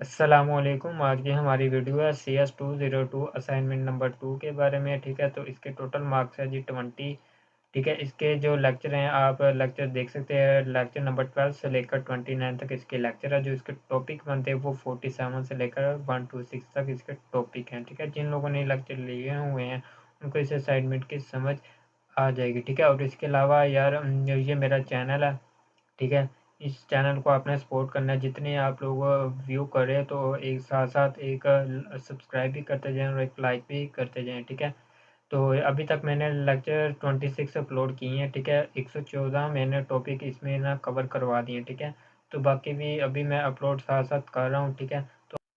अस्सलामुअलैकुम। आज की हमारी वीडियो है CS202 असाइनमेंट नंबर 2 के बारे में। ठीक है, तो इसके टोटल मार्क्स है जी 20। ठीक है, इसके जो लेक्चर हैं आप लेक्चर देख सकते हैं। लेक्चर नंबर 12 से लेकर 29 तक इसके लेक्चर है। जो इसके टॉपिक बनते हैं वो 47 से लेकर 126 तक इसके टॉपिक हैं। ठीक है, जिन लोगों ने लेक्चर लिए हुए हैं उनको इस असाइनमेंट की समझ आ जाएगी। ठीक है, और इसके अलावा यार ये मेरा चैनल है। ठीक है, इस चैनल को आपने सपोर्ट करना है। जितने आप लोग व्यू कर रहे हैं तो एक साथ साथ एक सब्सक्राइब भी करते जाएं और एक लाइक भी करते जाएं। ठीक है, तो अभी तक मैंने लेक्चर 26 अपलोड किए हैं। ठीक है, 114 मैंने टॉपिक इसमें ना कवर करवा दिए। ठीक है, तो बाकी भी अभी मैं अपलोड साथ साथ कर रहा हूँ। ठीक है,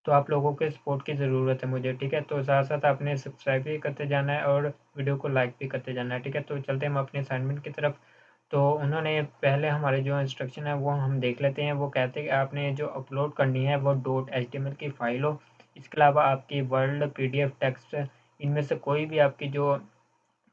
तो आप लोगों के सपोर्ट की ज़रूरत है मुझे। ठीक है, तो साथ साथ आपने सब्सक्राइब भी करते जाना है और वीडियो को लाइक भी करते जाना है। ठीक है, तो चलते हैं हम अपने असाइनमेंट की तरफ। तो उन्होंने पहले हमारे जो इंस्ट्रक्शन है वो हम देख लेते हैं। वो कहते हैं कि आपने जो अपलोड करनी है वो .html की फ़ाइल हो। इसके अलावा आपकी वर्ड, PDF, टेक्स्ट, इनमें से कोई भी आपकी जो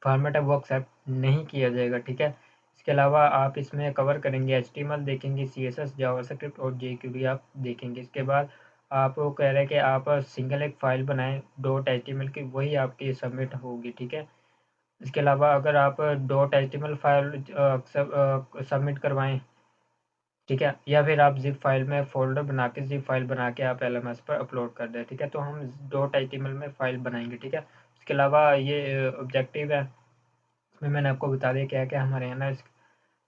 फॉर्मेट है वो एक्सेप्ट नहीं किया जाएगा। ठीक है, इसके अलावा आप इसमें कवर करेंगे HTML देखेंगे, CSS, जावास्क्रिप्ट और jQuery आप देखेंगे। इसके बाद आपको कह रहे हैं कि आप सिंगल एक फ़ाइल बनाएं .html की, वही आपकी सबमिट होगी। ठीक है, इसके अलावा अगर आप .html फाइल सबमिट करवाएं, ठीक है, या फिर आप ज़िप फाइल में फ़ोल्डर बना के ज़िप फाइल बना के आप LMS पर अपलोड कर दें। ठीक है, तो हम .html में फ़ाइल बनाएंगे। ठीक है, इसके अलावा ये ऑब्जेक्टिव है, इसमें मैंने आपको बता दिया क्या क्या हमारे यहाँ ना।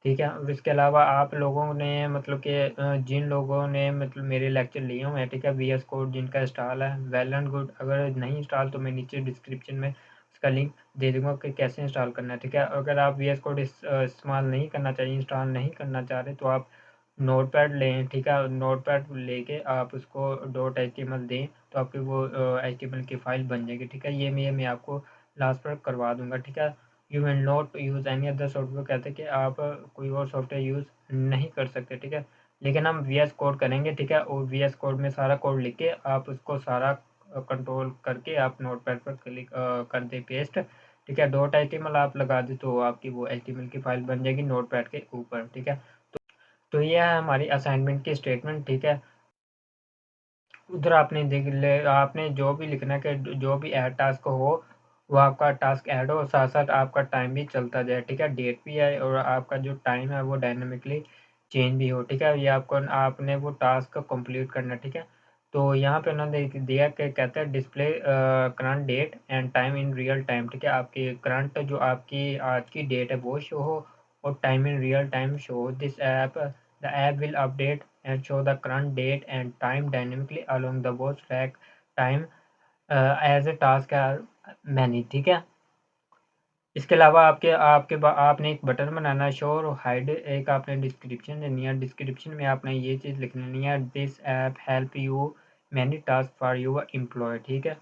ठीक है, और इसके अलावा आप लोगों ने मतलब कि जिन लोगों ने मतलब मेरे लेक्चर लिए हुए हैं, ठीक है, VS कोड जिनका इंस्टॉल है, वेल एंड गुड। अगर नहीं इंस्टॉल तो मैं नीचे डिस्क्रिप्शन में उसका लिंक दे दूंगा कि कैसे इंस्टॉल करना है। ठीक है, अगर आप VS कोड इस्तेमाल नहीं करना चाहिए, इंस्टॉल नहीं करना चाह रहे, तो आप नोटपैड लें। ठीक है, नोटपैड लेके आप उसको .html दें तो आपकी वो HTML की फ़ाइल बन जाएगी। ठीक है, ये मैं आपको लास्ट पर करवा दूंगा। ठीक है, you will not use any other software, कहते हैं कि आप कोई और सॉफ्टवेयर यूज़ नहीं कर सकते। ठीक है, लेकिन हम VS कोड करेंगे। ठीक है, और VS कोड में सारा कोड लिख के आप उसको सारा कंट्रोल करके आप नोटपैड पर क्लिक कर दें पेस्ट। ठीक है, .html आप लगा दें तो आपकी वो HTML की फ़ाइल बन जाएगी नोटपैड के ऊपर। ठीक है, तो ये है हमारी असाइनमेंट की स्टेटमेंट। ठीक है, उधर आपने देख ले, आपने जो भी लिखना है कि जो भी ऐड टास्क हो वो आपका टास्क ऐड हो, साथ साथ आपका टाइम भी चलता जाए। ठीक है, डेट भी है और आपका जो टाइम है वो डायनामिकली चेंज भी हो। ठीक है, ये आपको आपने वो टास्क कंप्लीट करना है। ठीक है, तो यहाँ पे उन्होंने दिया कि कहते हैं display current date and time in real time. ठीक है, आपकी करंट जो आपकी आज की डेट है वो शो हो और time in real time show हो। This app The app will update and show the current date and time dynamically along the watch track time as a task are many। ठीक है, इसके अलावा आपने एक बटन बनाना है शो और hide. एक आपने डिस्क्रिप्शन देनी है, डिस्क्रिप्शन में आपने ये चीज़ लिख लेनी है, this app help you many task for your employ. ठीक है,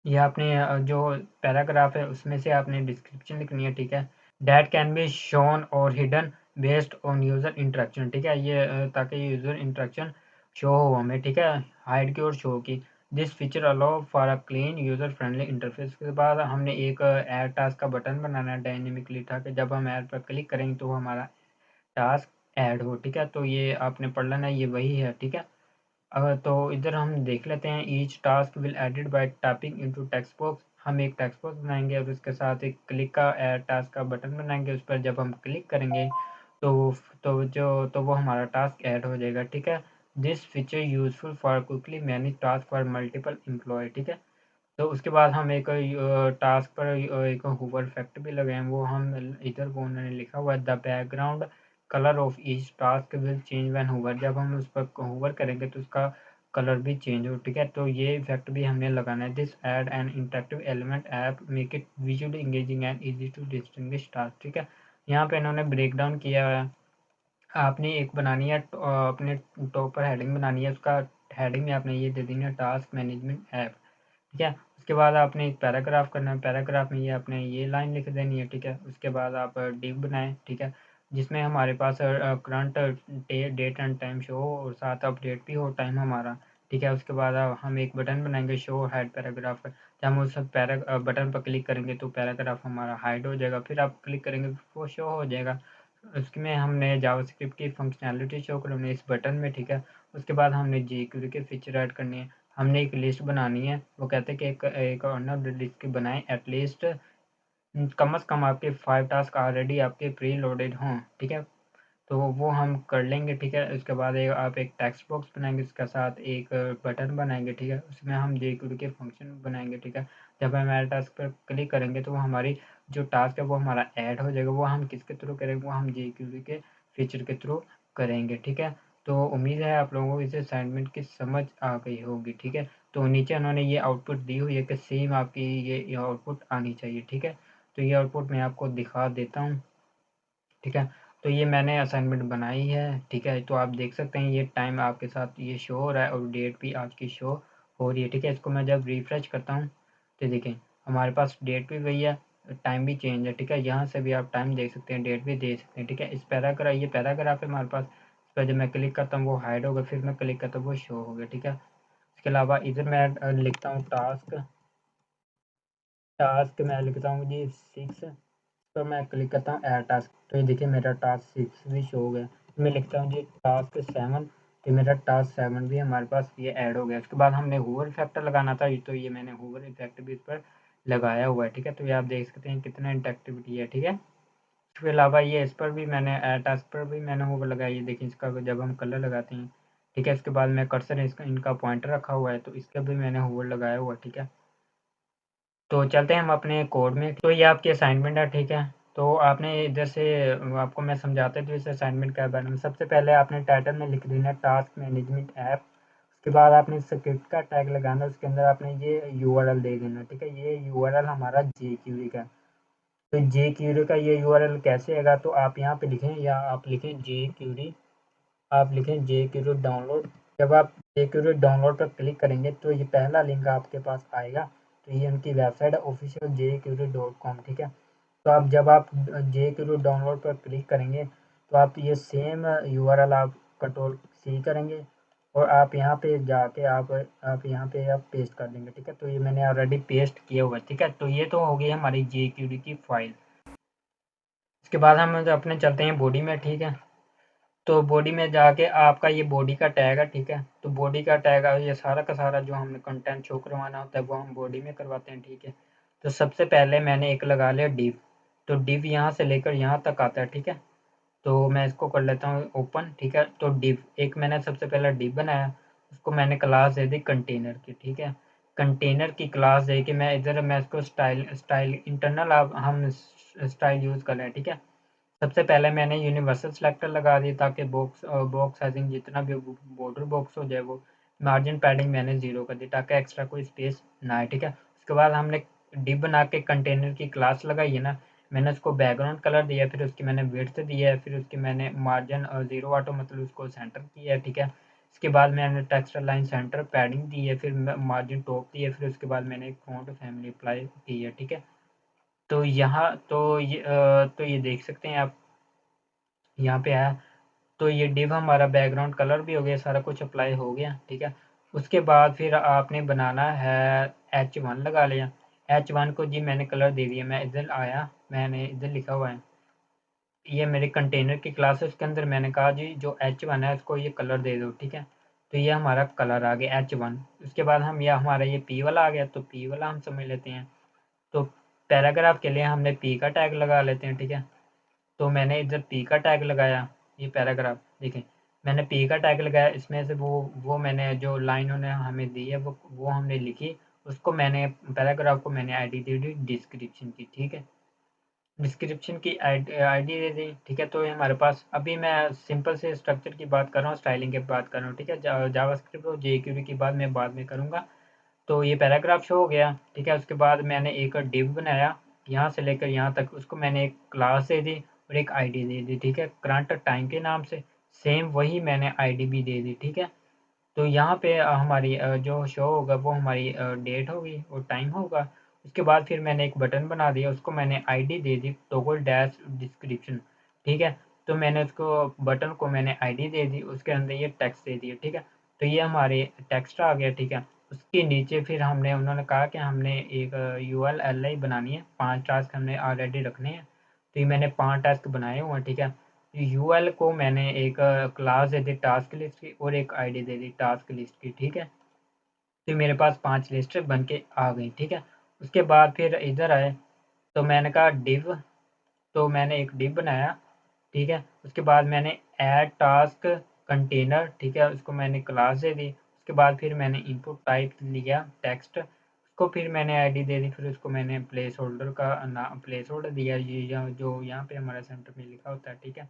ये आपने जो पैराग्राफ है उसमें से आपने डिस्क्रिप्शन लिखनी है। ठीक है, डैट कैन बी शोन और hidden based on user interaction. ठीक है, ये ताकि यूज़र इंटरेक्शन शो हो हमें। ठीक है, हाइड की और शो की। This feature allow for a clean user friendly interface. के बाद हमने एक ऐड टास्क का बटन बनाना है डायनेमिकली, ताकि जब हम ऐड पर क्लिक करेंगे तो हमारा टास्क ऐड हो। ठीक है, तो ये आपने पढ़ लेना, ये वही है। ठीक है, तो इधर हम देख लेते हैं। Each task will added bye typing into text box. हम एक टेक्स्ट बॉक्स बनाएंगे और उसके साथ एक क्लिक का ऐड टास्क का बटन बनाएंगे। उस पर जब हम क्लिक करेंगे तो तो वो हमारा टास्क ऐड हो जाएगा। ठीक है, this feature useful for quickly manage task for multiple employ. ठीक है, तो उसके बाद हम एक टास्क पर एक हूवर इफेक्ट भी लगाएं। वो हम इधर वो उन्होंने लिखा हुआ है, the background colour of each task will change when Hoover. जब हम उस पर हूवर करेंगे तो उसका कलर भी चेंज हो। ठीक है, तो ये इफेक्ट भी हमने लगाना है। This add an interactive element app make it visually engaging and easy to distinguish task. ठीक है, यहाँ पे इन्होंने ब्रेक डाउन किया है। आपने एक बनानी है अपने टॉप पर हेडिंग बनानी है, उसका हेडिंग में आपने ये दे देनी है टास्क मैनेजमेंट ऐप। ठीक है, उसके बाद आपने एक पैराग्राफ करना है, पैराग्राफ में ये आपने ये लाइन लिख देनी है। ठीक है, उसके बाद आप डिव बनाएं। ठीक है, जिसमें हमारे पास current date and time show हो और साथ अपडेट भी हो टाइम हमारा। ठीक है, उसके बाद हम एक बटन बनाएंगे शो हाइड पैराग्राफ पर। जब हम उस बटन पर क्लिक करेंगे तो पैराग्राफ हमारा हाइड हो जाएगा, फिर आप क्लिक करेंगे वो शो हो जाएगा। उसमें हमने जावास्क्रिप्ट की फंक्शनैलिटी शो करनी इस बटन में, ठीक है। उसके बाद हमने jQuery के फीचर ऐड करने हैं। हमने एक लिस्ट बनानी है, वो कहते हैं कि एक ऑर्डर लिस्ट बनाएं एटलीस्ट कम से कम आपके 5 टास्क ऑलरेडी आपके प्री लोडेड हों, ठीक है। तो वो हम कर लेंगे, ठीक है। उसके बाद आप एक टेक्स्ट बॉक्स बनाएंगे, उसके साथ एक बटन बनाएंगे, ठीक है। उसमें हम jQuery के फंक्शन बनाएंगे, ठीक है। जब हम ऐड टास्क पर क्लिक करेंगे तो वो हमारी जो टास्क है वो हमारा ऐड हो जाएगा। वो हम किसके थ्रू करेंगे, वो हम jQuery के फीचर के थ्रू करेंगे, ठीक है। तो उम्मीद है आप लोगों को इस असाइनमेंट की समझ आ गई होगी, ठीक है। तो नीचे उन्होंने ये आउटपुट दी हुई है कि सेम आपकी ये आउटपुट आनी चाहिए, ठीक है। तो ये आउटपुट मैं आपको दिखा देता हूँ, ठीक है। तो ये मैंने असाइनमेंट बनाई है, ठीक है। तो आप देख सकते हैं ये टाइम आपके साथ ये शो हो रहा है और डेट भी आपकी शो हो रही है, ठीक है। इसको मैं जब रिफ्रेश करता हूँ तो देखें हमारे पास डेट भी वही है, टाइम भी चेंज है, ठीक है। यहाँ से भी आप टाइम देख सकते हैं, डेट भी देख सकते हैं, ठीक है। इस पैराग्राफ ये पैराग्राफ है हमारे पास, इस पर जब मैं क्लिक करता हूँ वो हाइड होगा, फिर मैं क्लिक करता हूँ वो शो हो गया, ठीक है। इसके अलावा इधर मैं लिखता हूँ टास्क, टास्क मैं लिखता हूँ जी 6, तो मैं क्लिक करता हूँ ऐड टास्क, तो ये देखिए मेरा टास्क 6 भी शो हो गया। मैं लिखता हूँ जी टास्क 7, तो मेरा टास्क 7 भी हमारे पास ये ऐड हो गया। उसके बाद हमने हूवर इफेक्ट लगाना था, तो ये मैंने हूवर इफेक्ट भी इस पर लगाया हुआ है, ठीक है। तो ये आप देख सकते हैं कितना इंटरेक्टिविटी है, ठीक है। इसके अलावा ये इस पर भी मैंने ऐड टास्क पर भी मैंने हूवर लगाया, ये देखिए इसका जब हम कलर लगाते हैं, ठीक है। इसके बाद मैं कर्सर इसका इनका पॉइंटर रखा हुआ है, तो इसका भी मैंने हूवर लगाया हुआ है, ठीक है। तो चलते हैं हम अपने कोड में। तो ये आपकी असाइनमेंट है, ठीक है। तो आपने इधर से आपको मैं समझाता हूँ इस असाइनमेंट के बारे में। सबसे पहले आपने टाइटल में लिख देना टास्क मैनेजमेंट ऐप। उसके बाद आपने स्क्रिप्ट का टैग लगाना, उसके अंदर आपने ये यूआरएल दे देना, ठीक है। ये यूआरएल हमारा jQuery का, तो jQuery का ये यूआरएल कैसे आएगा, तो आप यहाँ पे लिखें या आप लिखें jQuery, आप लिखें jQuery डाउनलोड। जब आप jQuery डाउनलोड पर क्लिक करेंगे तो ये पहला लिंक आपके पास आएगा, तो ये उनकी वेबसाइट है ऑफिशियल jQuery.com, ठीक है। तो आप जब आप jQuery डाउनलोड पर क्लिक करेंगे तो आप ये सेम यूआरएल आप कंट्रोल सी करेंगे और आप यहाँ पे जाके आप यहाँ पे आप पेस्ट कर देंगे, ठीक है। तो ये मैंने ऑलरेडी पेस्ट किया हुआ है, ठीक है। तो ये तो हो गई हमारी jQuery की फाइल। इसके बाद हम अपने चलते हैं बॉडी में, ठीक है। तो बॉडी में जाके आपका ये बॉडी का टैग है, ठीक है। तो बॉडी का टैग है, ये सारा का सारा जो हमने कंटेंट शो करवाना होता है वो हम बॉडी में करवाते हैं, ठीक है। तो सबसे पहले मैंने एक लगा लिया डिव, तो डिव यहाँ से लेकर यहाँ तक आता है, ठीक है। तो मैं इसको कर लेता हूँ ओपन, ठीक है। तो डिव एक मैंने सबसे पहले डिव बनाया, उसको मैंने क्लास दे दी कंटेनर की, ठीक है। कंटेनर की क्लास दे के मैं इधर मैं इसको स्टाइल स्टाइल इंटरनल आप हम स्टाइल यूज़ कर रहे हैं, ठीक है। सबसे पहले मैंने यूनिवर्सल सेलेक्टर लगा दी ताकि बॉक्स साइजिंग जितना भी बॉर्डर बॉक्स हो जाए वो, मार्जिन पैडिंग मैंने 0 कर दी ताकि एक्स्ट्रा कोई स्पेस ना आए, ठीक है। उसके बाद हमने डिव बना के कंटेनर की क्लास लगाई है ना, मैंने उसको बैकग्राउंड कलर दिया, फिर उसकी मैंने विड्थ दी है, फिर उसकी मैंने मार्जिन 0 ऑटो मतलब उसको सेंटर किया है, ठीक है। इसके बाद मैंने टेक्स्ट लाइन सेंटर पैडिंग दी है, फिर मार्जिन टॉप दी है, फिर उसके बाद मैंने एक फॉन्ट फैमिली अप्लाई की है, ठीक है। तो यहाँ तो ये देख सकते हैं आप, यहाँ पे है। तो ये डिव हमारा बैकग्राउंड कलर भी हो गया, सारा कुछ अप्लाई हो गया, ठीक है। उसके बाद फिर आपने बनाना है H1 लगा लिया। H1 को जी मैंने कलर दे दिया, मैं इधर आया, मैंने इधर लिखा हुआ है ये मेरे कंटेनर की क्लास है, उसके अंदर मैंने कहा जी जो H1 है उसको ये कलर दे दो, ठीक है। तो ये हमारा कलर आ गया H1। उसके बाद हम ये हमारा ये P वाला आ गया, तो P वाला हम समझ लेते हैं। तो पैराग्राफ के लिए हमने P का टैग लगा लेते हैं, ठीक है। तो मैंने इधर पी का टैग लगाया, ये पैराग्राफ देखें, मैंने पी का टैग लगाया, इसमें से वो मैंने जो लाइन उन्होंने हमें दी है वो हमने लिखी, उसको मैंने पैराग्राफ को मैंने आईडी दे दी डिस्क्रिप्शन की, ठीक है। डिस्क्रिप्शन की आईडी दे दी, ठीक है। तो ये हमारे पास अभी मैं सिंपल से स्ट्रक्चर की बात कर रहा हूँ, स्टाइलिंग की बात कर रहा हूँ, ठीक है। जावास्क्रिप्ट और jQuery की बात मैं बाद में करूँगा। तो ये पैराग्राफ शो हो गया, ठीक है। उसके बाद मैंने एक डिव बनाया, यहाँ से लेकर यहाँ तक, उसको मैंने एक क्लास दे दी और एक आईडी दे दी, ठीक है, करंट टाइम के नाम से। सेम वही मैंने आईडी भी दे दी, ठीक है। तो यहाँ पे हमारी जो शो होगा वो हमारी डेट होगी और टाइम होगा। उसके बाद फिर मैंने एक बटन बना दिया, उसको मैंने आईडी दे दी टॉगल डैश डिस्क्रिप्शन, ठीक है। तो मैंने उसको बटन को मैंने आईडी दे दी, उसके अंदर ये टेक्स्ट दे दिया, ठीक है। तो ये हमारे टेक्स्ट आ गया, ठीक है। उसके नीचे फिर हमने उन्होंने कहा कि हमने एक URL बनानी है, 5 टास्क हमने ऑलरेडी रखने हैं। तो ये मैंने 5 टास्क बनाए हुए हैं, ठीक है। यूएल को मैंने एक क्लास दे दी टास्क लिस्ट की और एक आईडी दे दी टास्क लिस्ट की, ठीक है। फिर मेरे पास 5 लिस्ट बन के आ गई, ठीक है। उसके बाद फिर इधर आए तो मैंने कहा डिव, तो मैंने एक डिव बनाया, ठीक है। उसके बाद मैंने ऐड टास्क कंटेनर, ठीक है, उसको मैंने क्लास दे दी। उसके बाद फिर मैंने इनपुट टाइप लिया टेक्स्ट, उसको फिर मैंने आईडी दे दी, फिर उसको मैंने प्लेस होल्डर का प्लेस होल्डर दिया, ये जो यहाँ पे हमारा सेंटर में लिखा होता है, ठीक है।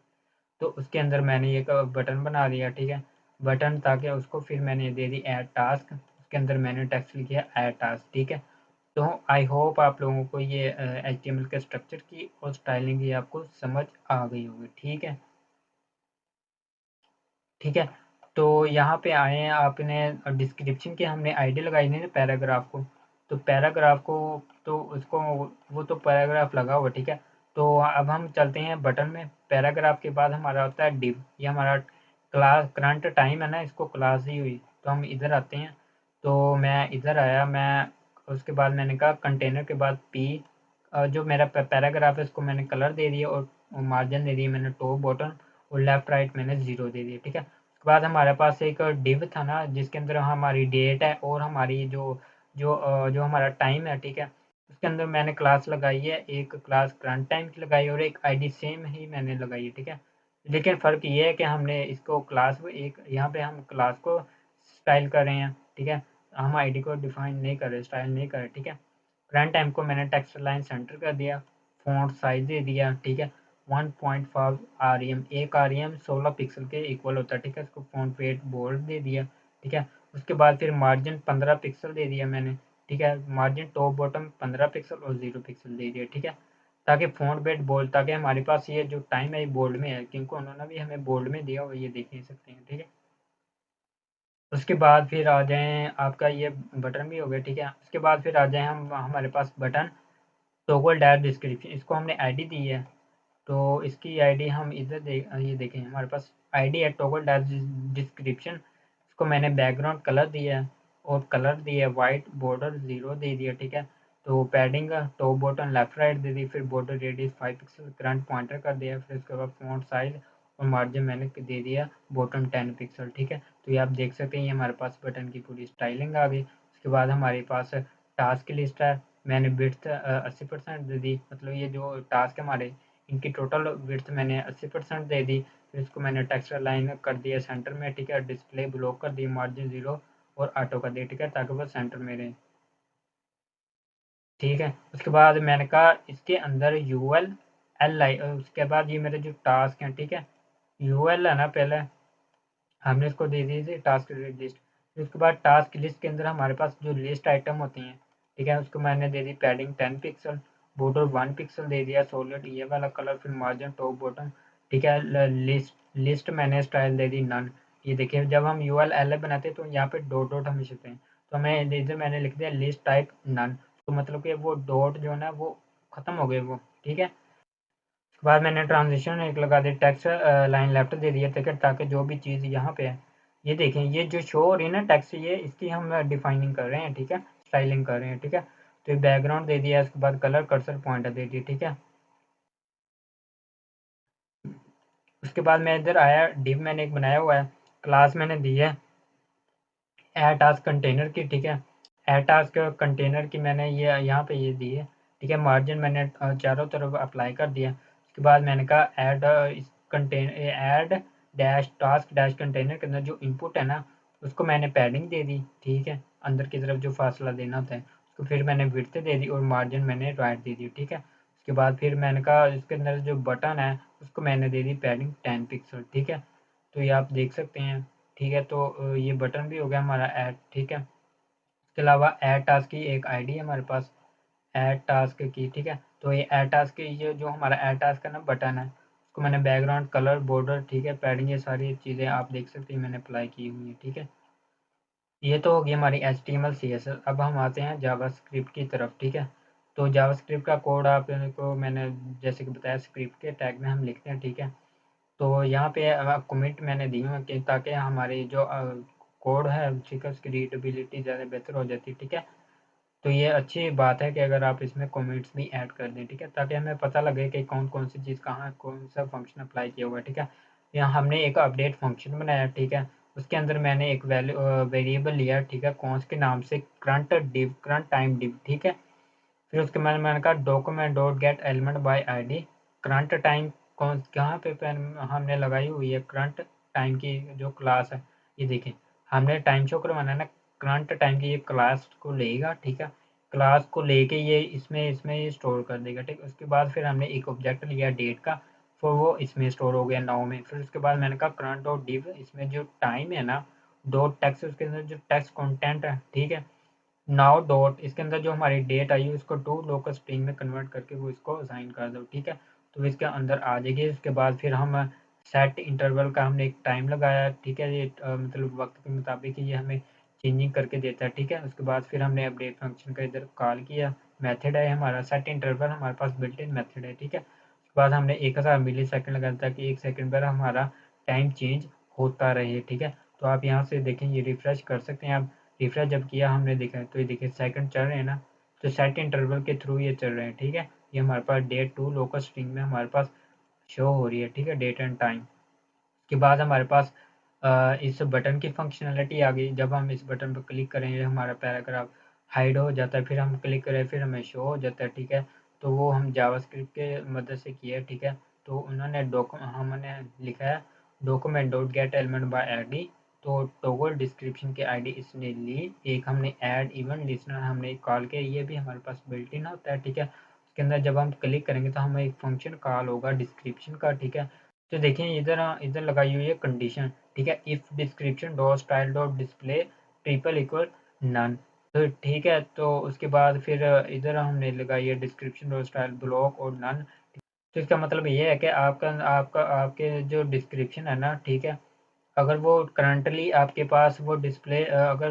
तो उसके अंदर मैंने एक बटन बना दिया, ठीक है, बटन, ताकि उसको फिर मैंने दे दी ऐड टास्क, उसके अंदर मैंने टेक्स्ट लिखा ऐड टास्क, ठीक है। तो आई होप आप लोगों को ये एचटीएमएल के स्ट्रक्चर की और स्टाइलिंग की आपको समझ आ गई होगी, ठीक है। ठीक है, तो यहाँ पे आए हैं, आपने डिस्क्रिप्शन की हमने आईडी लगाई थी ना पैराग्राफ को, तो पैराग्राफ को, तो उसको, वो तो पैराग्राफ लगा हुआ, ठीक है। तो अब हम चलते हैं बटन में। पैराग्राफ के बाद हमारा होता है डिव, ये हमारा क्लास करंट टाइम है ना, इसको क्लास दी हुई। तो हम इधर आते हैं, तो मैं इधर आया, मैं उसके बाद मैंने कहा कंटेनर के बाद पी, जो मेरा पैराग्राफ है इसको मैंने कलर दे दिया और मार्जिन दे दिया मैंने टॉप बॉटम, और लेफ्ट राइट मैंने 0 दे दिया, ठीक है। उसके बाद हमारे पास एक डिव था ना, जिसके अंदर हमारी डेट है और हमारी जो हमारा टाइम है, ठीक है। उसके अंदर मैंने क्लास लगाई है, एक क्लास करंट टाइम की लगाई है और एक आईडी सेम ही मैंने लगाई है, ठीक है। लेकिन फ़र्क ये है कि हमने इसको क्लास में एक यहाँ पे हम क्लास को स्टाइल कर रहे हैं, ठीक है। हम आईडी को डिफाइन नहीं कर रहे, स्टाइल नहीं कर रहे, ठीक है। करंट टाइम को मैंने टेक्स्ट लाइन सेंटर कर दिया, फ़ॉन्ट साइज़ दे दिया, ठीक है। 1.5 आरईएम, एक आरईएम 16 पिक्सल के इक्वल होता है, ठीक है। इसको फ़ॉन्ट वेट बोल्ड दे दिया, ठीक है। उसके बाद फिर मार्जिन 15 पिक्सल दे दिया मैंने, ठीक है। मार्जिन टॉप बॉटम 15 पिक्सल और 0 पिक्सल दे दिया, ठीक है। ताकि फ़ॉन्ट वेट बोल्ड, ताकि हमारे पास ये जो टाइम है ये बोल्ड में है, क्योंकि उन्होंने भी हमें बोल्ड में दिया हुआ, ये देख नहीं सकते हैं, ठीक है। उसके बाद फिर आ जाएँ, आपका ये बटन भी हो गया, ठीक है। उसके बाद फिर आ जाएँ हम, हमारे पास बटन टॉगल डैश डिस्क्रिप्शन, इसको हमने आईडी दी है। तो इसकी आईडी हम इधर ये देखें, हमारे पास आईडी है टॉगल डैश डिस्क्रिप्शन, इसको मैंने बैकग्राउंड कलर दिया है और कलर दिया है वाइट, बॉर्डर 0 दे दिया, ठीक है। तो padding top bottom left right दे दी, फिर border radius 5 pixel, current pointer कर दिया, फिर उसके बाद फ़ॉन्ट साइज़ और मार्जिन मैंने दे दिया बॉटम 10 पिक्सल, ठीक है। तो ये आप देख सकते हैं, ये हमारे पास बटन की पूरी स्टाइलिंग आ गई। उसके बाद हमारे पास टास्क की लिस्ट है, मैंने विड्थ 80% दे दी, मतलब ये जो टास्क है हमारे, इनकी टोटल विड्थ मैंने 80% दे दी। फिर इसको मैंने टेक्स्ट लाइन कर दिया सेंटर में, ठीक है। डिस्प्ले ब्लॉक कर दी, मार्जिन 0 और ऑटो कर दिया, ठीक है, ताकि वो सेंटर में रहे, ठीक है। उसके बाद मैंने कहा इसके अंदर यूएल एल आई, उसके बाद ये मेरे जो टास्क हैं, ठीक है, यूएल है ना, पहले हमने इसको दे दी थी टास्क लिस्ट। फिर उसके बाद टास्क लिस्ट के अंदर हमारे पास जो लिस्ट आइटम होती हैं, ठीक है, उसको मैंने दे दी पैडिंग 10 पिक्सल, बॉर्डर 1 पिक्सल दे दिया, सॉलिड ये वाला कलर, फिर मार्जिन टॉप बॉटम, ठीक है। लिस्ट मैंने स्टाइल दे दी नन। ये देखिए, जब हम यू एल एल बनाते हैं तो यहाँ पे डॉट डॉट हमेशा थे, तो हमें इधर मैंने लिख दिया लिस्ट टाइप नन, तो मतलब कि वो डॉट जो है ना वो खत्म हो गए वो, ठीक है। उसके बाद मैंने ट्रांजिशन एक लगा दी, टेक्स्ट लाइन लेफ्ट दे दिया, ठीक है, ताकि जो भी चीज़ यहाँ पे है, ये देखें, ये जो शो हो रही है ना टेक्स्ट, ये इसकी हम डिफाइनिंग कर रहे हैं, ठीक है, स्टाइलिंग कर रहे हैं, ठीक है। तो बैकग्राउंड दे दिया, उसके बाद कलर कर्सर पॉइंटर दे दिया, ठीक है। उसके बाद मैं इधर आया, डिव मैंने एक बनाया हुआ है, क्लास मैंने दी है ऐड टास्क कंटेनर की, ठीक है। ऐड टास्क कंटेनर की मैंने ये यहाँ पे ये दी है, ठीक है। मार्जिन मैंने चारों तरफ अप्लाई कर दिया। उसके बाद मैंने कहा ऐड इस add dash task dash container के अंदर जो इनपुट है ना, उसको मैंने पैडिंग दे दी, ठीक है, अंदर की तरफ जो फासला देना होता है उसको, फिर मैंने विड्थ दे दी और मार्जिन मैंने राइट दे दी, ठीक है। उसके बाद फिर मैंने कहा इसके अंदर जो बटन है उसको मैंने दे दी पैडिंग 10 पिक्सल, ठीक है। तो ये आप देख सकते हैं, ठीक है। तो ये बटन भी हो गया हमारा ऐड, ठीक है। इसके अलावा ऐड टास्क की एक आईडी है हमारे पास, ऐड टास्क की, ठीक है। तो ये ऐड टास्क की, ये जो हमारा ऐड टास्क का ना बटन है, उसको मैंने बैकग्राउंड कलर बॉर्डर, ठीक है, पैडिंग, ये सारी चीज़ें आप देख सकते हैं मैंने अप्लाई की हुई है, ठीक है। ये तो होगी हमारी H T M L C S S. अब हम आते हैं जावा स्क्रिप्ट की तरफ, ठीक है। तो जावा स्क्रिप्ट का कोड आपको मैंने जैसे कि बताया, स्क्रिप्ट के टैग में हम लिखते हैं, ठीक है। तो यहाँ पे कमिट मैंने दी हुई कि ताकि हमारी जो कोड है, ठीक है, उसकी रीडेबिलिटी ज़्यादा बेहतर हो जाती है, ठीक है। तो ये अच्छी बात है कि अगर आप इसमें कमेंट्स भी ऐड कर दें, ठीक है? ताकि हमें पता लगे कि कौन-कौन सी चीज़ कहाँ कौन-सा फंक्शन अप्लाई किया हुआ है, ठीक है? यहाँ हमने एक अपडेट फंक्शन बनाया, ठीक है? उसके अंदर मैंने एक वेरिएबल लिया, ठीक है? कॉन्स के नाम से करंट टाइम div, ठीक है? फिर उसके बाद मैंने कहा document dot gate element by ID. Current time कौन कहाँ पे हमने लगाई हुई है करंट टाइम की जो क्लास है, ये देखें हमने टाइम शो करवाना है ना, करंट टाइम की ये क्लास को लेगा, ठीक है? क्लास को लेके ये इसमें ये स्टोर कर देगा, ठीक है? उसके बाद फिर हमने एक ऑब्जेक्ट लिया डेट का, फिर वो इसमें स्टोर हो गया नाउ में। फिर उसके बाद मैंने कहा करंट डॉट डिव, इसमें जो टाइम है ना डॉट टेक्स्ट, उसके अंदर जो टेक्स्ट कंटेंट है, ठीक है? नाउ डॉट इसके अंदर जो हमारी डेट आई है उसको टू लोकल स्ट्रिंग में कन्वर्ट करके वो इसको असाइन कर दो, ठीक है? तो इसके अंदर आ जाएगी। उसके बाद फिर हम सेट इंटरवल का हमने एक टाइम लगाया, ठीक है? ये मतलब वक्त के मुताबिक ये हमें चेंजिंग करके देता है, ठीक है? उसके बाद फिर हमने अपडेट फंक्शन का इधर कॉल किया, मेथड है हमारा सेट इंटरवल, हमारे पास बिल्ट इन मेथड है, ठीक है? उसके बाद हमने 1000 मिली सेकेंड लगाया ताकि 1 सेकेंड पर हमारा टाइम चेंज होता रहे, ठीक है? तो आप यहाँ से देखें, ये रिफ्रेश कर सकते हैं आप। रिफ्रेश जब किया हमने देखा तो ये देखिए सेकंड चल रहे हैं ना, तो सेट इंटरवल के थ्रू ये चल रहे हैं, ठीक है? ये हमारे पास डेट टू लोकल स्ट्रिंग में हमारे पास शो हो रही है, ठीक है? डेट एंड टाइम के बाद हमारे पास इस बटन की फंक्शनैलिटी आ गई। जब हम इस बटन पर क्लिक करेंगे हमारा पैराग्राफ हाइड हो जाता है, फिर हम क्लिक करें फिर हमें शो हो जाता है, ठीक है? तो वो हम जावास्क्रिप्ट के मदद से किया है, ठीक है? तो उन्होंने हमने लिखा है document dot gate element by ID. तो टॉगल डिस्क्रिप्शन की आईडी इसने ली। एक हमने ऐड इवेंट लिस्टनर हमने कॉल किया, ये भी हमारे पास बिल्ट इन होता है, ठीक है? उसके अंदर जब हम क्लिक करेंगे तो हमें एक फंक्शन कॉल होगा डिस्क्रिप्शन का, ठीक है? तो देखिए इधर इधर लगाई हुई है कंडीशन, ठीक है? If description dot style dot display triple equal none. तो ठीक है, तो उसके बाद फिर इधर हमने लगाई है डिस्क्रिप्शन डॉट स्टाइल ब्लॉक और नन। तो इसका मतलब ये है कि आपका आपका आपके जो डिस्क्रिप्शन है ना, ठीक है? अगर वो करंटली आपके पास वो डिस्प्ले अगर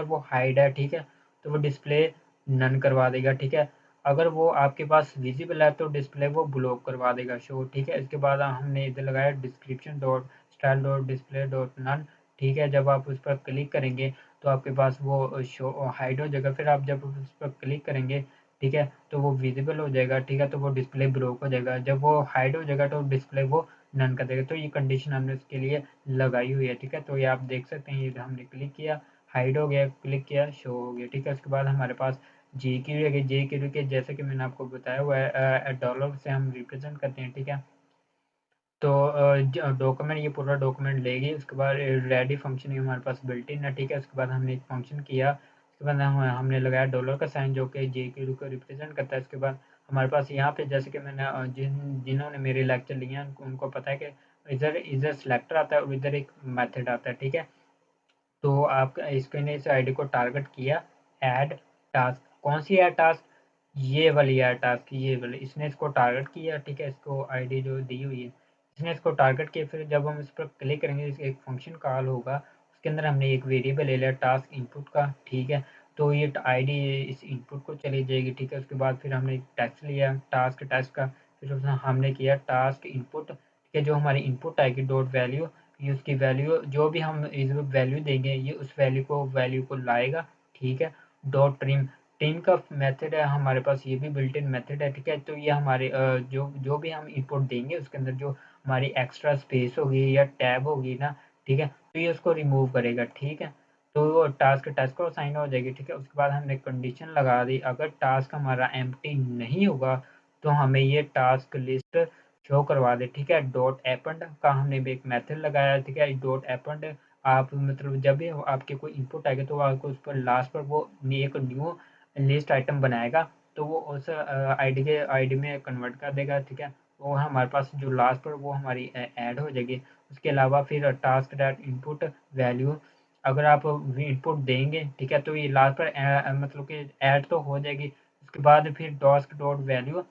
वो हाइड है, ठीक है? तो वो डिस्प्ले नन करवा देगा, ठीक है? अगर वो आपके पास विजिबल है तो डिस्प्ले वो ब्लॉक करवा देगा शो, ठीक है? इसके बाद हमने इधर लगाया description dot style dot display dot none, ठीक है? जब आप उस पर क्लिक करेंगे तो आपके पास वो शो हाइड हो जाएगा, फिर आप जब उस पर क्लिक करेंगे, ठीक है? तो वो विजिबल हो जाएगा, ठीक है? तो वो डिस्प्ले ब्लॉक हो जाएगा। जब वो हाइड हो जाएगा तो डिस्प्ले वो नन कर देगा। तो ये कंडीशन हमने उसके लिए लगाई हुई है, ठीक है? तो ये आप देख सकते हैं, ये हमने क्लिक किया, हाइड हो गया, क्लिक किया, शो हो गया, ठीक है? उसके बाद हमारे पास जेक्यू है, जेक्यू के जैसे कि मैंने आपको बताया हुआ है डॉलर से हम रिप्रेजेंट करते हैं, ठीक है? तो डॉक्यूमेंट ये पूरा डॉक्यूमेंट लेगी। उसके बाद रेडी फंक्शन ये हमारे पास बिल्ट इन है, ठीक है? उसके बाद हमने एक फंक्शन किया, उसके बाद हमने लगाया डॉलर का साइन जो कि जेक्यू को रिप्रेजेंट करता है। उसके बाद हमारे पास यहाँ पे जैसे कि मैंने जिन्होंने मेरे लेक्चर लिए हैं उनको पता है कि इधर इधर सेलेक्टर आता है और इधर एक मेथड आता है, ठीक है? तो आप इसने इस आईडी को टारगेट किया, ऐड टास्क। कौन सी ऐड टास्क? ये वाली ऐड टास्क, ये वाली। इसने इसको टारगेट किया, ठीक है? इसको आईडी जो दी हुई है, इसने इसको टारगेट किया। फिर जब हम इस पर क्लिक करेंगे एक फंक्शन कॉल होगा, उसके अंदर हमने एक वेरिएबल ले लिया टास्क इनपुट का, ठीक है? तो ये आईडी इस इनपुट को चली जाएगी, ठीक है? उसके बाद फिर हमने एक टेक्स्ट लिया टास्क टेक्स्ट का, फिर उसमें हमने किया टास्क इनपुट, ठीक है? जो हमारी इनपुट आएगी डॉट वैल्यू, ये उसकी वैल्यू जो भी हम इस वैल्यू देंगे ये उस वैल्यू को लाएगा, ठीक है? डॉट ट्रिम, ट्रिम का मेथड है हमारे पास, ये भी बिल्ट इन मेथड है, ठीक है? तो ये हमारे जो जो भी हम इनपुट देंगे उसके अंदर जो हमारी एक्स्ट्रा स्पेस होगी या टैब होगी ना, ठीक है? तो ये उसको रिमूव करेगा, ठीक है? तो वो टास्क टेस्ट को असाइन हो जाएगी, ठीक है? उसके बाद हमने कंडीशन लगा दी, अगर टास्क हमारा एम्प्टी नहीं होगा तो हमें ये टास्क लिस्ट शो करवा दे, ठीक है? डॉट एपेंड का हमने भी एक मेथड लगाया है, ठीक है? डॉट एपेंड आप मतलब जब भी आपके कोई इनपुट आएगा तो आपको उस पर लास्ट पर वो एक न्यू लिस्ट आइटम बनाएगा, तो वो उस आईडी में कन्वर्ट कर देगा, ठीक है? वो हमारे पास जो लास्ट पर वो हमारी ऐड हो जाएगी। उसके अलावा फिर टास्क डॉट इनपुट वैल्यू, अगर आप इनपुट देंगे, ठीक है? तो ये लास्ट पर मतलब कि ऐड तो हो जाएगी। उसके बाद फिर टास्क डॉट वैल्यू,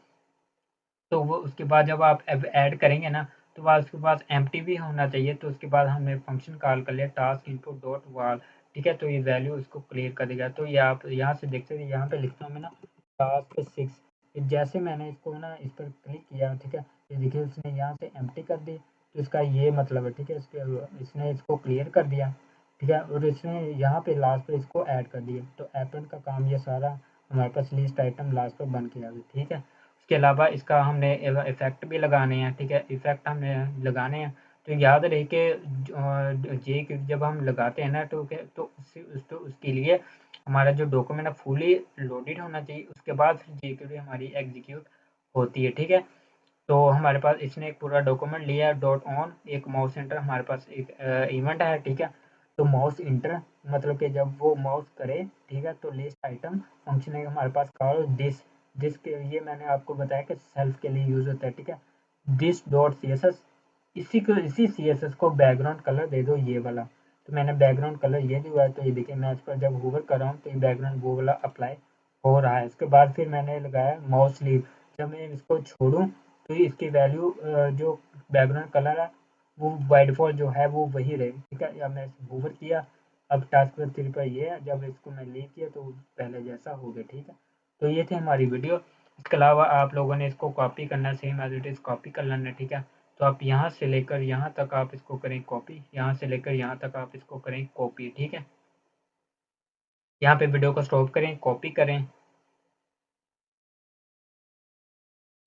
तो वो उसके बाद जब आप अब ऐड करेंगे ना, तो बाद उसके पास एम्प्टी भी होना चाहिए। तो उसके बाद हमने फंक्शन कॉल कर लिया टास्क इनपुट डॉट वाल, ठीक है? तो ये वैल्यू उसको क्लियर कर देगा। तो ये आप यहाँ से देख सकते हैं, यहाँ पे लिखता हूँ मैं ना टास्क 6। जैसे मैंने इसको ना इस पर क्लिक किया, ठीक है? ये देखिए उसने यहाँ से एम्प्टी कर दी, तो इसका ये मतलब है, ठीक है? इसने इसको क्लियर कर दिया, ठीक है, और इसने यहाँ पे लास्ट पे इसको ऐड कर दिया, तो एपेंड का काम ये सारा हमारे पास लिस्ट आइटम लास्ट पे बन के आ गई। ठीक है, उसके अलावा इसका हमने इफ़ेक्ट भी लगाने हैं। ठीक है, इफ़ेक्ट हमने लगाने हैं, तो याद रहे कि जे के जब हम लगाते हैं ना तो उसके लिए हमारा जो डॉक्यूमेंट है फुली लोडेड होना चाहिए, उसके बाद फिर जे के हमारी एग्जीक्यूट होती है। ठीक है, तो हमारे पास इसने एक पूरा डॉक्यूमेंट लिया है डॉट ऑन, एक माउस इंटर हमारे पास एक इवेंट है। ठीक है, तो माउस इंटर मतलब कि जब वो माउस करे, ठीक है, तो लिस्ट आइटम फंक्शन है हमारे पास कॉल दिस। दिस के ये मैंने आपको बताया कि सेल्फ के लिए यूज होता है। ठीक है, this dot C S S, इसी सी एस एस को बैकग्राउंड कलर दे दो ये वाला। तो मैंने बैकग्राउंड कलर ये दिया है, तो ये देखिए मैं इस पर जब होवर कर रहा हूँ तो ये बैकग्राउंड वो वाला अप्लाई हो रहा है। उसके बाद फिर मैंने लगाया माउस स्लीव, जब मैं इसको छोड़ूँ तो इसकी वैल्यू जो बैकग्राउंड कलर है वो बाय डिफ़ॉल्ट जो है वो वही रहे। ठीक है, या मैं होवर किया, अब टास्क पर 3 पर ये है, जब इसको मैं लीव किया तो पहले जैसा हो गया। ठीक है, तो ये थी हमारी वीडियो। इसके अलावा आप लोगों ने इसको कॉपी करना है, same as it is copy कर लेना है। ठीक है, तो आप यहाँ से लेकर यहाँ तक आप इसको करें कॉपी, यहाँ से लेकर यहाँ तक आप इसको करें कॉपी। ठीक है, यहाँ पे वीडियो को स्टॉप करें, कॉपी करें।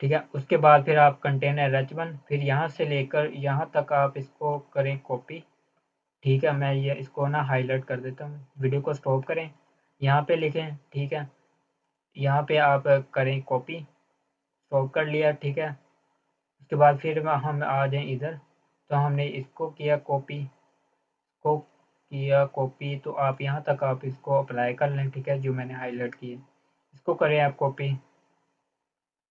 ठीक है, उसके बाद फिर आप कंटेनर h1 फिर यहाँ से लेकर यहाँ तक आप इसको करें कॉपी। ठीक है, मैं ये इसको ना हाईलाइट कर देता हूँ, वीडियो को स्टॉप करें, यहाँ पे लिखें। ठीक है, यहाँ पे आप करें कॉपी, स्टॉप कर लिया। ठीक है, उसके बाद फिर हम आ जाएं इधर, तो हमने इसको किया कॉपी, को किया कॉपी, तो आप यहाँ तक आप इसको अप्लाई कर लें। ठीक है, जो मैंने हाईलाइट किए इसको करें आप कॉपी,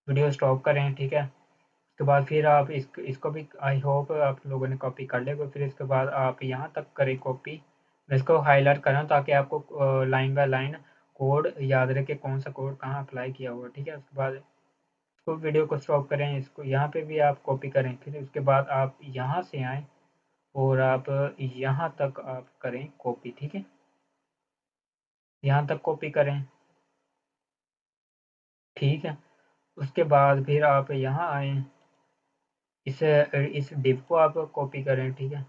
वीडियो स्टॉप करें। ठीक है, उसके बाद फिर आप इसको भी आई होप आप लोगों ने कॉपी कर लिया। फिर इसके बाद आप यहाँ तक करें कॉपी, मैं इसको हाईलाइट कर रहा हूँ ताकि आपको लाइन बाय लाइन कोड याद रहे कि कौन सा कोड कहाँ अप्लाई किया हुआ। ठीक है, उसके बाद इसको वीडियो को स्टॉप करें, इसको यहाँ पे भी आप कॉपी करें। फिर उसके बाद आप यहाँ से आएँ और आप यहाँ तक आप करें कॉपी। ठीक है, यहाँ तक कॉपी करें। ठीक है, उसके बाद फिर आप यहाँ आएँ, इस डिव को आप कॉपी करें। ठीक है,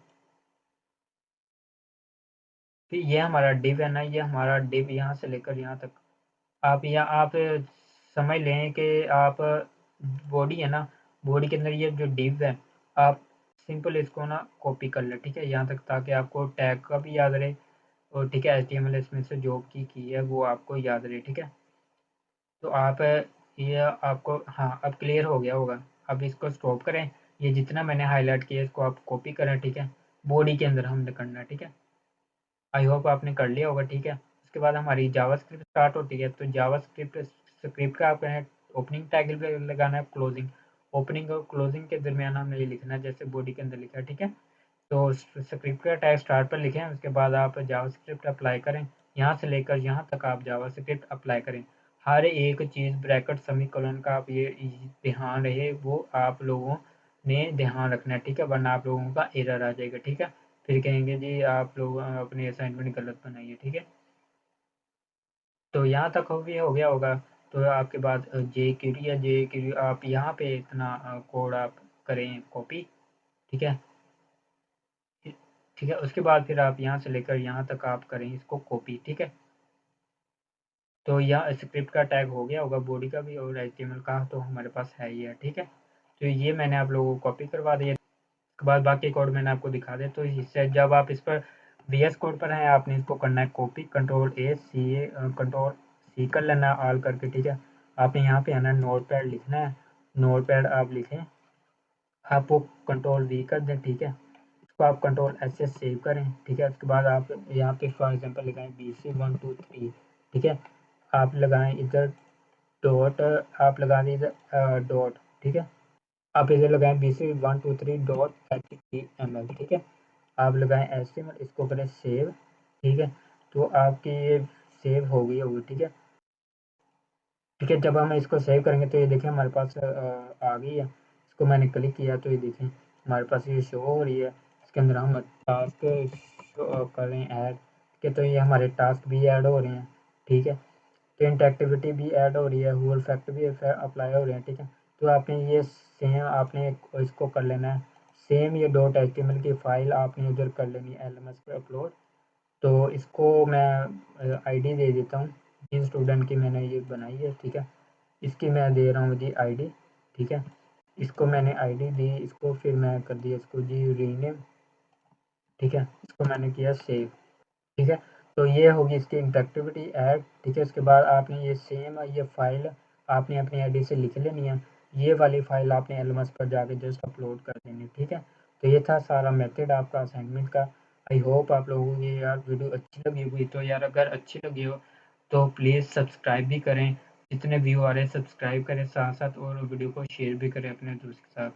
फिर ये हमारा डिव है ना, ये हमारा डिव यहाँ से लेकर यहाँ तक आप समझ लें कि आप बॉडी है ना, बॉडी के अंदर ये जो डिव है, आप सिंपल इसको ना कॉपी कर लें। ठीक है, यहाँ तक ताकि आपको टैग का भी याद रहे, और ठीक है HTML इसमें से जो की है वो आपको याद रहे। ठीक है, तो आप ये आपको हाँ अब क्लियर हो गया होगा। अब इसको स्टॉप करें, ये जितना मैंने हाईलाइट किया इसको आप कॉपी करें। ठीक है, बॉडी के अंदर हमने करना है। ठीक है, आई होप आपने कर लिया होगा। ठीक है, उसके बाद हमारी जावास्क्रिप्ट स्टार्ट होती है, तो जावास्क्रिप्ट स्क्रिप्ट का आपने ओपनिंग टैग लगाना है, क्लोजिंग, ओपनिंग और क्लोजिंग के दरमियान हमने ये लिखना है जैसे बॉडी के अंदर लिखा है। ठीक है, तो स्क्रिप्ट का टैग स्टार्ट पर लिखें, उसके बाद आप जावास्क्रिप्ट अप्लाई करें, यहाँ से लेकर यहाँ तक आप जावास्क्रिप्ट अप्लाई करें। हर एक चीज़ ब्रैकेट सेमीकोलन का आप ये ध्यान रहे, वो आप लोगों ने ध्यान रखना है। ठीक है, वरना आप लोगों का एरर आ जाएगा। ठीक है, फिर कहेंगे जी आप लोग अपनी असाइनमेंट गलत बनाई है। ठीक है, तो यहाँ तक हो गया होगा। तो आपके बाद जे क्यूरी है, जे क्यूरी आप यहाँ पे इतना कोड आप करें कॉपी। ठीक है, ठीक है, उसके बाद फिर आप यहाँ से लेकर यहाँ तक आप करें इसको कॉपी। ठीक है, तो यहाँ स्क्रिप्ट का टैग हो गया होगा, बॉडी का भी और HTML का तो हमारे पास है ही है। ठीक है, तो ये मैंने आप लोगों को कॉपी करवा दिया। उसके बाद बाकी कोड मैंने आपको दिखा दिया। तो इससे जब आप इस पर VS कोड पर हैं, आपने इसको करना है कॉपी, कंट्रोल सी कर लेना है ऑल करके। ठीक है, आपने यहाँ पे आना है, नोट पैड लिखना है, नोट पैड आप लिखें, आप वो कंट्रोल V कर दें। ठीक है, इसको आप कंट्रोल S से सेव करें। ठीक है, उसके बाद आप यहाँ पे फॉर एग्जांपल लगाएं BC123। ठीक है, आप लगाएं इधर डॉट, आप लगा दें इधर डॉट। ठीक है, आप इधर लगाएं BC123.html। ठीक है, आप लगाएं HTML, इसको करें सेव। ठीक है, तो आपकी ये सेव हो गई होगी। ठीक है, ठीक है, जब हम इसको सेव करेंगे तो ये देखें हमारे पास आ गई है। इसको मैंने क्लिक किया तो ये देखें हमारे पास ये शो हो रही है। इसके अंदर हम टास्क करें ऐड। ठीक है, तो ये हमारे टास्क भी ऐड हो रहे हैं। ठीक है, तो इंटरेक्टिविटी भी ऐड हो रही है, हुल फैक्ट भी अप्लाई हो रहे हैं। ठीक है, तो आपने ये सेम आपने इसको कर लेना है, सेम ये डॉट HTML की फ़ाइल आपने उधर कर लेनी है LMS पे अपलोड। तो इसको मैं आईडी दे देता हूँ जिन स्टूडेंट की मैंने ये बनाई है, ठीक है। इसकी मैं दे रहा हूँ जी आईडी, ठीक है। इसको मैंने आईडी दी, इसको फिर मैं कर दिया इसको जी रीनेम, ठीक है। इसको मैंने किया सेव, ठीक है। तो ये होगी इसकी इंटरेक्टिविटी ऐड, ठीक है। उसके बाद आपने ये सेम ये फ़ाइल आपने अपनी आईडी से लिख लेनी है। ये वाली फ़ाइल आपने एलएमएस पर जाके जस्ट अपलोड कर देनी है, ठीक है। तो ये था सारा मेथड आपका असाइनमेंट का। आई होप आप लोगों को ये यार वीडियो अच्छी लगी होगी। तो यार अगर अच्छी लगी हो तो प्लीज़ सब्सक्राइब भी करें, जितने व्यू आ रहे हैं सब्सक्राइब करें, साथ-साथ और वीडियो को शेयर भी करें अपने दोस्त के साथ।